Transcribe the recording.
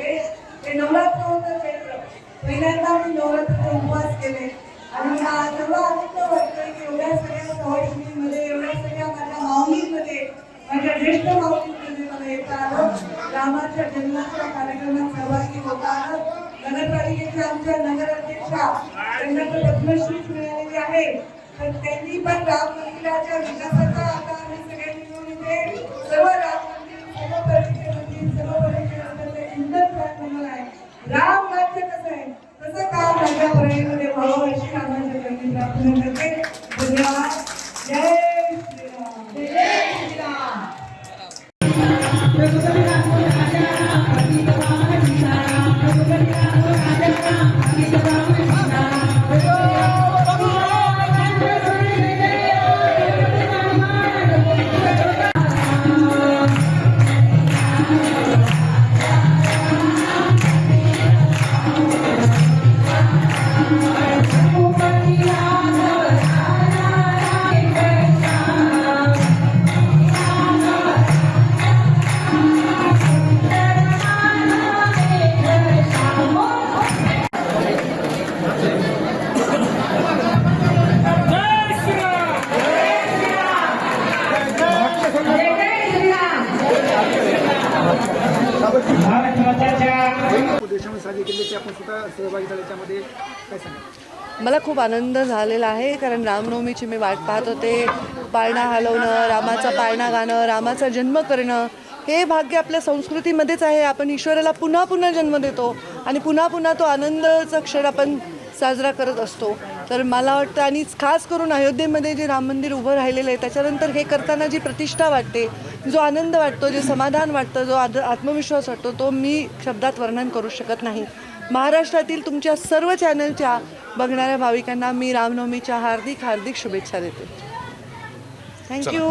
आहे ते नवरात्र होतं चैत्र. पहिल्यांदा मी नवरात्राचे उपवास केले आणि मला सर्व आनंद वाटतोय की एवढ्या सगळ्या सवयीमध्ये, एवढ्या सगळ्या माझ्या माऊलींमध्ये, माझ्या ज्येष्ठ माऊलींमध्ये मला येता आलं. रामाच्या जन्माच्या कार्यक्रमात सहभागी होता आलं. नगरपालिकेच्या आमच्या नगराध्यक्षा त्यांना तर पद्मश्री मिळालेली आहे, तर त्यांनी पण राम मंदिराच्या विकासाचा आता आम्ही सगळ्यांनी मिळून इथे सर्व राम मंदिर, सर्व पर्यटन मंदिर, सर्व पर्यटन चिंतन बनवलं आहे. राम राज्य कसं आहे तसं काम माझ्या पर्यटनामध्ये व्हावं अशी आम्हाला त्यांनी प्रार्थना करते. धन्यवाद. जय श्रीराम. जय श्रीराम. मला खूप आनंद झालेला आहे, कारण रामनवमीची मी वाट पाहत होते. पाळणा हलवणं, रामाचा पाळणा गाणं, रामाचा जन्म करणं हे भाग्य आपल्या संस्कृतीमध्येच आहे. आपण ईश्वराला पुन्हा पुन्हा जन्म देतो आणि पुन्हा पुन्हा तो आनंदाचा क्षण आपण साजरा करत असतो. तर मला वाटतं, आणि खास करून अयोध्येमध्ये जे राम मंदिर उभं राहिलेलं आहे त्याच्यानंतर हे करताना जी प्रतिष्ठा वाटते, जो आनंद वाटतो, जे समाधान वाटतं, जो आत्मविश्वास वाटतो, तो मी शब्दात वर्णन करू शकत नाही. महाराष्ट्रातील तुमच्या सर्व चॅनलच्या बघणाऱ्या भाविकांना मी रामनवमीच्या हार्दिक हार्दिक शुभेच्छा देते. थँक्यू.